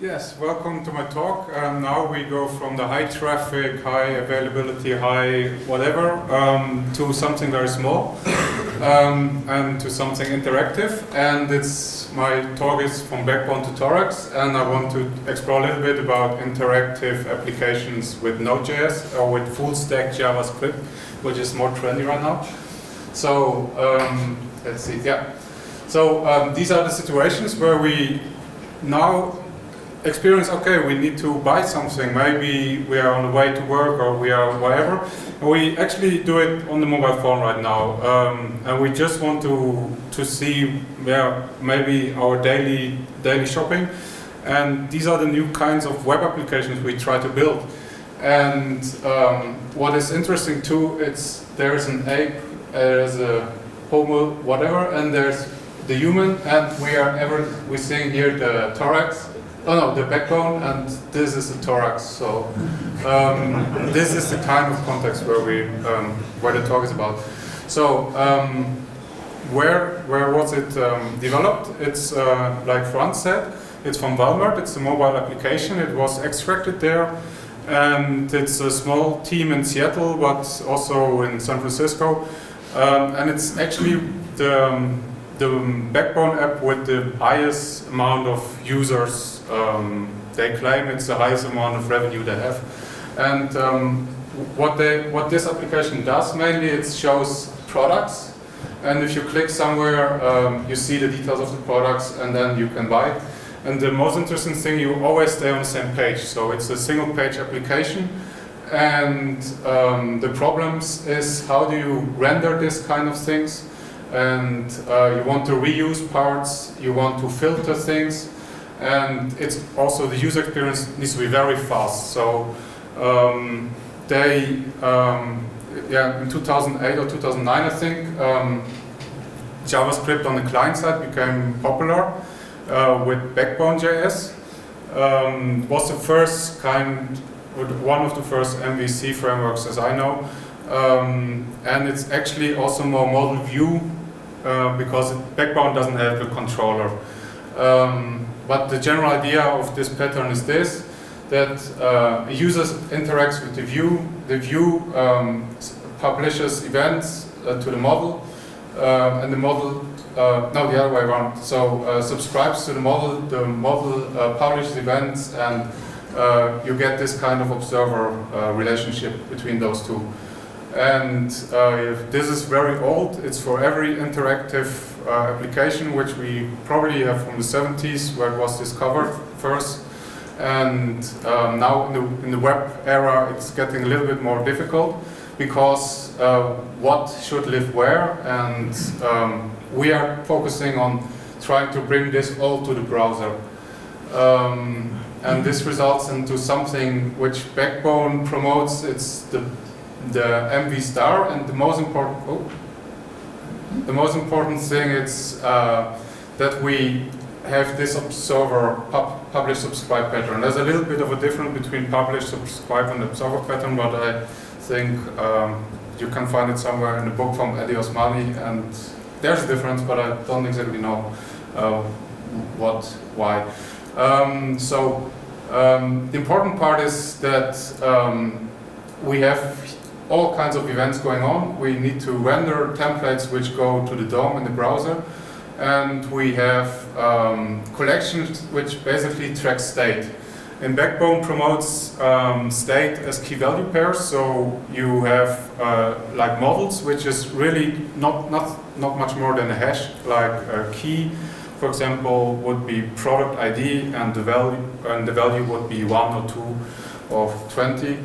Yes, welcome to my talk. Now we go from the high traffic, high availability, high whatever, to something very small and to something interactive. And my talk is from Backbone to Thorax, and I want to explore a little bit about interactive applications with Node.js or with full stack JavaScript, which is more trendy right now. So let's see, yeah. So these are the situations where we now experience, okay, we need to buy something. Maybe we are on the way to work or we are wherever. And we actually do it on the mobile phone right now. And we just want to see, yeah, maybe our daily shopping. And these are the new kinds of web applications we try to build. And what is interesting too, there's an ape, there's a homo, whatever, and there's the human, and we're seeing here the thorax. Oh no, the backbone, and this is the thorax. So this is the kind of context where the talk is about. So where was it developed? It's like Franz said, it's from Walmart. It's a mobile application. It was extracted there, and it's a small team in Seattle, but also in San Francisco, and it's actually the Backbone app with the highest amount of users. They claim it's the highest amount of revenue they have. And what this application does mainly, it shows products. And if you click somewhere, you see the details of the products, and then you can buy it. And the most interesting thing, you always stay on the same page. So it's a single page application. And the problems is, how do you render this kind of things? And you want to reuse parts, you want to filter things, and it's also the user experience needs to be very fast. So in 2008 or 2009, I think, JavaScript on the client side became popular with Backbone.js. Was the first one of the first MVC frameworks as I know. And it's actually also more model view because Backbone doesn't have a controller. But the general idea of this pattern is this, that a user interacts with the view publishes events to the model, and the model, no, the other way around, so subscribes to the model publishes events, and you get this kind of observer relationship between those two. And this is very old. It's for every interactive application, which we probably have from the 70s, where it was discovered first. And now in the web era, it's getting a little bit more difficult, because what should live where? And we are focusing on trying to bring this all to the browser. And this results into something which Backbone promotes. It's the MV star, and the most important thing is that we have this observer publish subscribe pattern. There's a little bit of a difference between publish subscribe and observer pattern, but I think you can find it somewhere in the book from Eddie Osmani, and there's a difference, but I don't exactly know why. The important part is that we have all kinds of events going on. We need to render templates which go to the DOM in the browser, and we have collections which basically track state. And Backbone promotes state as key value pairs, so you have like models, which is really not much more than a hash. Like a key, for example, would be product ID, and the value would be 1 or 2 or 20.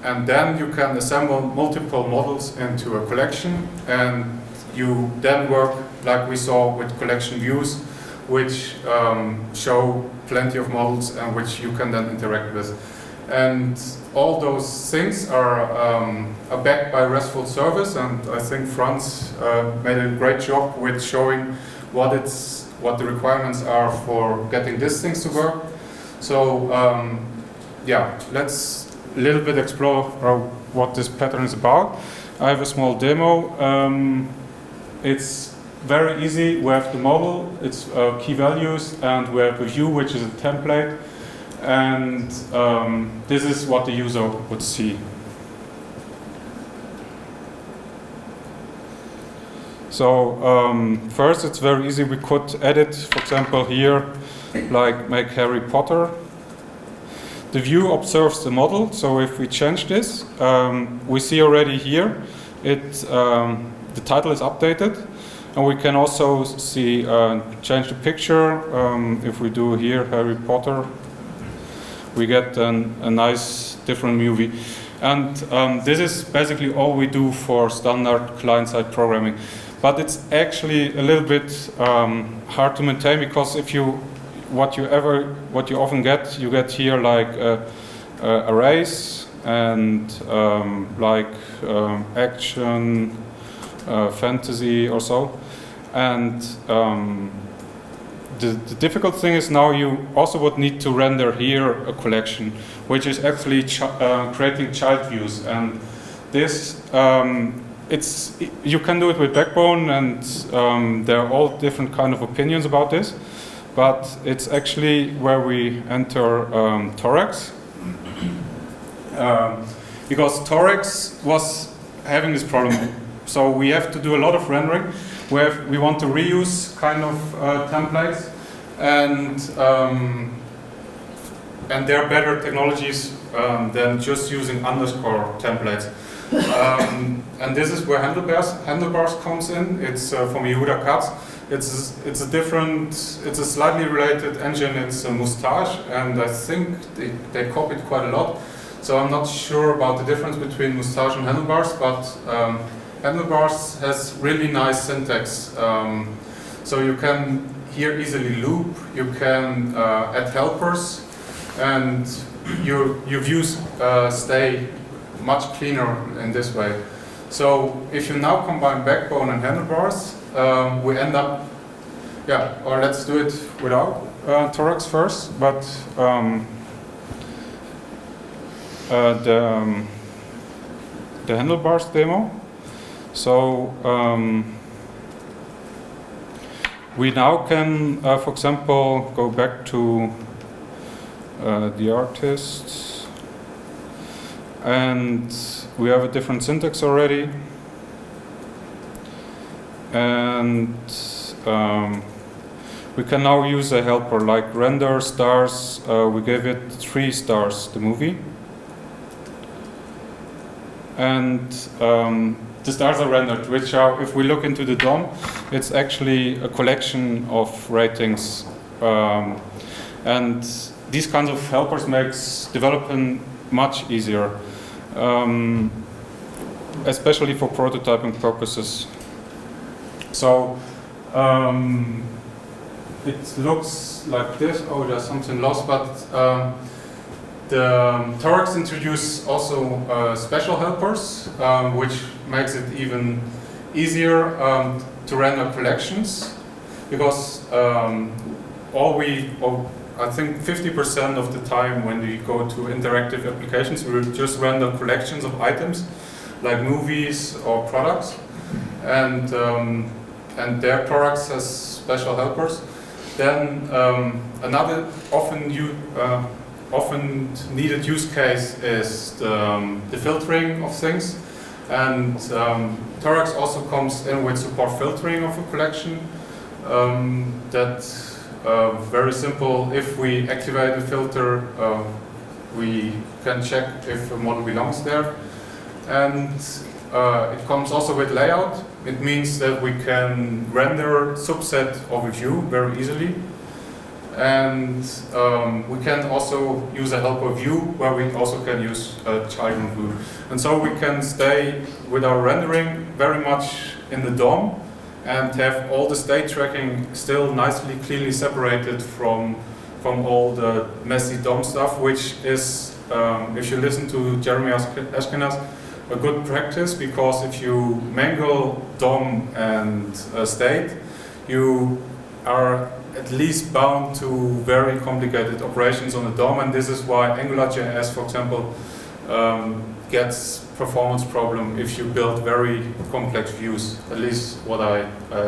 And then you can assemble multiple models into a collection, and you then work like we saw with collection views, which show plenty of models and which you can then interact with. And all those things are backed by RESTful service, and I think Franz made a great job with showing what the requirements are for getting these things to work. So yeah, let's a little bit explore what this pattern is about. I have a small demo. It's very easy. We have the model, it's key values, and we have a view, which is a template. And this is what the user would see. So first, it's very easy. We could edit, for example, here, like make Harry Potter. The view observes the model. So if we change this, we see already here, the title is updated. And we can also see, change the picture. If we do here, Harry Potter, we get a nice different movie. And this is basically all we do for standard client-side programming. But it's actually a little bit hard to maintain, because if you, what you often get, you get here like arrays and like action, fantasy or so. And the difficult thing is now you also would need to render here a collection, which is actually creating child views. And this, you can do it with Backbone, and there are all different kind of opinions about this. But it's actually where we enter Thorax. Because Thorax was having this problem. So we have to do a lot of rendering. We want to reuse kind of templates, and there are better technologies than just using underscore templates. And this is where Handlebars comes in. It's from Yehuda Katz. It's a slightly related engine. It's a Mustache, and I think they copied quite a lot. So I'm not sure about the difference between Mustache and Handlebars, but Handlebars has really nice syntax. So you can here easily loop, you can add helpers, and your views stay much cleaner in this way. So if you now combine Backbone and Handlebars, we end up, or let's do it without Thorax first, but the Handlebars demo. So we now can, for example, go back to the artist, and we have a different syntax already, and we can now use a helper like render stars. We gave it 3 stars, the movie, and the stars are rendered, which are, if we look into the DOM, it's actually a collection of ratings. And these kinds of helpers makes development much easier, especially for prototyping purposes. So it looks like this. Oh, there's something lost, but the Thorax introduced also special helpers, which makes it even easier to render collections, because I think 50% of the time when we go to interactive applications, we will just render collections of items, like movies or products, and their Thorax has special helpers. Then another often needed use case is the filtering of things, and Thorax also comes in with support filtering of a collection. That's very simple. If we activate a filter, we can check if a model belongs there, and it comes also with layout. It means that we can render a subset of a view very easily. And we can also use a helper view, where we also can use a child view. And so we can stay with our rendering very much in the DOM and have all the state tracking still nicely, cleanly separated from all the messy DOM stuff, which is, if you listen to Jeremy Ashkenaz, a good practice, because if you mangle DOM and state, you are at least bound to very complicated operations on the DOM, and this is why AngularJS, for example, gets performance problem if you build very complex views, at least what I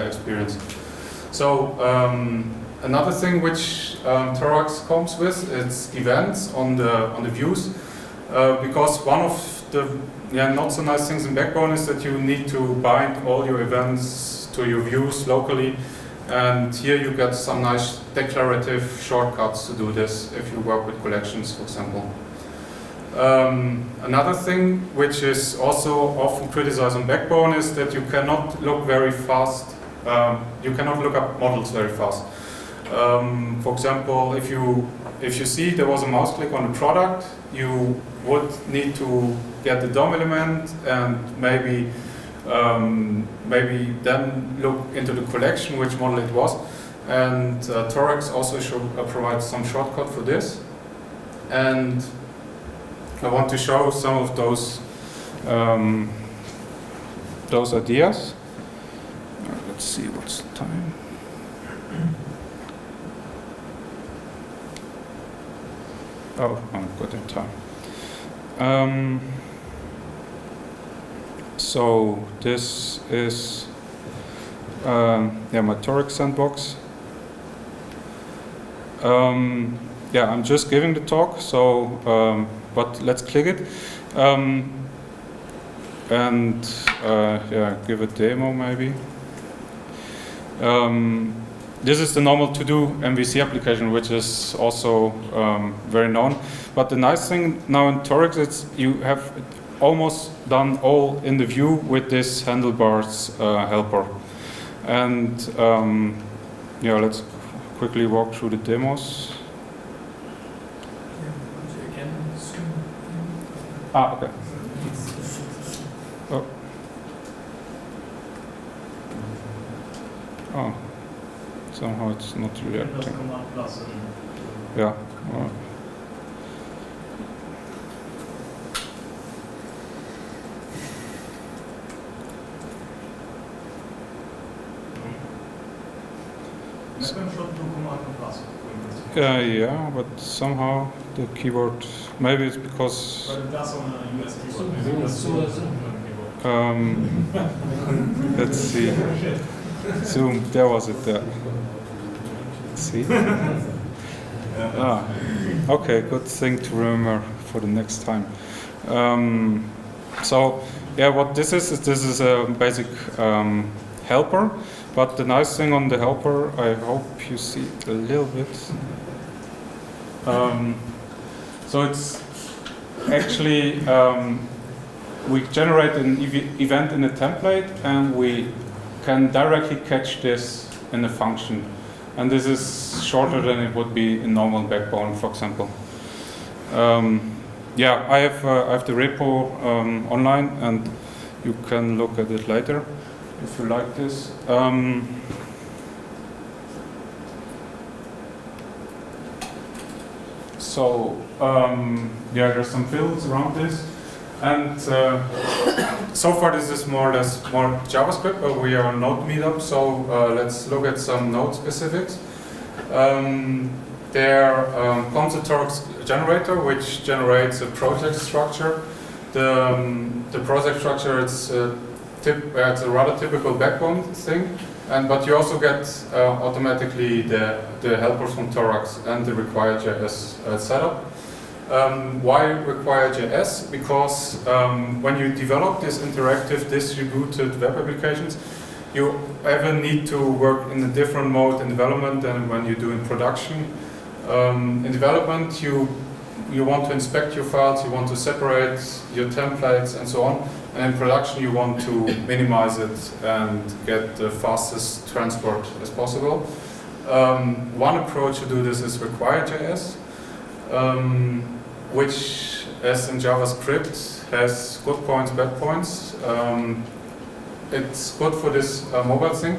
experienced. So another thing which Thorax comes with is events on the views, because one of the not so nice things in Backbone is that you need to bind all your events to your views locally, and here you get some nice declarative shortcuts to do this if you work with collections, for example. Another thing which is also often criticized on Backbone is that you cannot look very fast. You cannot look up models very fast. For example, if you see there was a mouse click on the product, you would need to get the DOM element and maybe then look into the collection which model it was. And Thorax also provides some shortcut for this. And I want to show some of those ideas. Let's see what's the time. Oh, I'm good in time. So this is my Thorax sandbox. I'm just giving the talk, so but let's click it and give a demo maybe. This is the normal to-do MVC application, which is also very known. But the nice thing now in Thorax is you have almost done all in the view with this Handlebars helper. And let's quickly walk through the demos. Okay. Oh. Somehow it's not reacting. Yeah. Yeah, but somehow the keyboard, maybe it's because. But it does on a USB keyboard. Let's see. Zoom, there was it there. Let's see. Okay, good thing to remember for the next time. What this is a basic helper, but the nice thing on the helper, I hope you see it a little bit. So it's actually, we generate an event in a template and we can directly catch this in a function. And this is shorter than it would be in normal Backbone, for example. I have the repo online, and you can look at it later if you like this. There's some fields around this. And so far this is more or less more JavaScript, but we are on Node meetup, so let's look at some Node specifics. There comes a Thorax generator which generates a project structure. The project structure it's a rather typical Backbone thing, but you also get automatically the helpers from Thorax and the require.js setup. Why require.js? Because when you develop these interactive distributed web applications, you ever need to work in a different mode in development than when you do in production. In development, you want to inspect your files, you want to separate your templates and so on. And in production, you want to minimize it and get the fastest transport as possible. One approach to do this is require.js. Which, as in JavaScript, has good points, bad points. It's good for this mobile thing.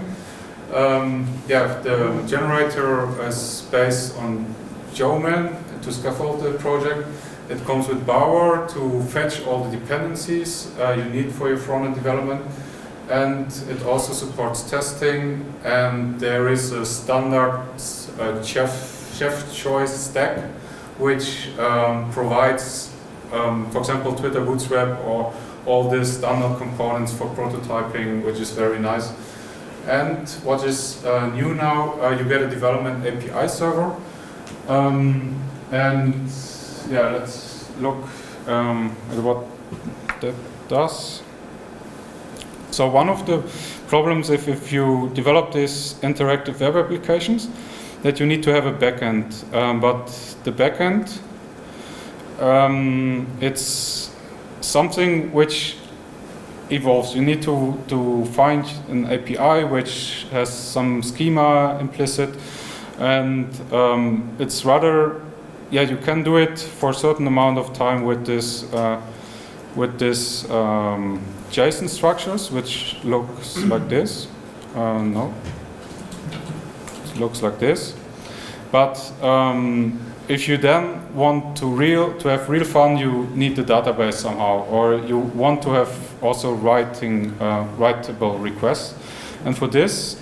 The generator is based on Joeman to scaffold the project. It comes with Bower to fetch all the dependencies you need for your front-end development. And it also supports testing. And there is a standard chef choice stack which provides for example, Twitter Bootstrap or all these standard components for prototyping, which is very nice. And what is new now, you get a development API server. And yeah, let's look at what that does. So one of the problems if you develop these interactive web applications, that you need to have a backend. But the backend, it's something which evolves. You need to find an API which has some schema implicit, and it's rather, yeah, you can do it for a certain amount of time with this JSON structures, which looks like this. No, it looks like this. But if you then want to have real fun, you need the database somehow, or you want to have also writable requests. And for this,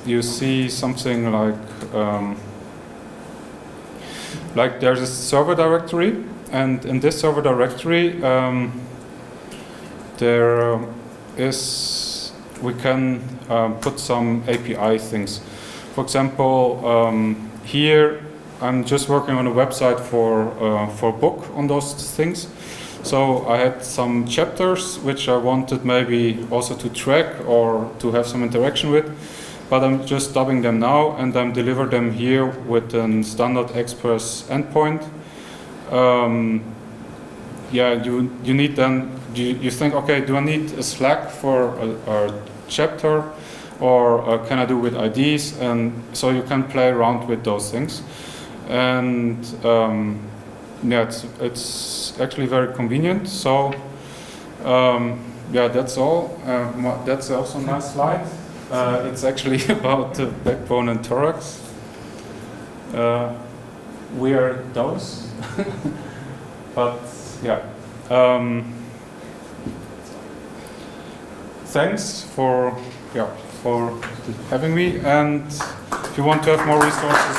you see something like there's a server directory, and in this server directory, we can put some API things. For example, here I'm just working on a website for a book on those things. So I had some chapters which I wanted maybe also to track or to have some interaction with, but I'm just dubbing them now, and I'm deliver them here with a standard Express endpoint. Yeah, you need then, you think, okay, do I need a Slack for a chapter, or can I do with IDs? And so you can play around with those things. And yeah, it's actually very convenient. So yeah, that's all. That's also a nice slide. It's actually about Backbone and Thorax. We are those. But yeah. Thanks for having me, and if you want to have more resources,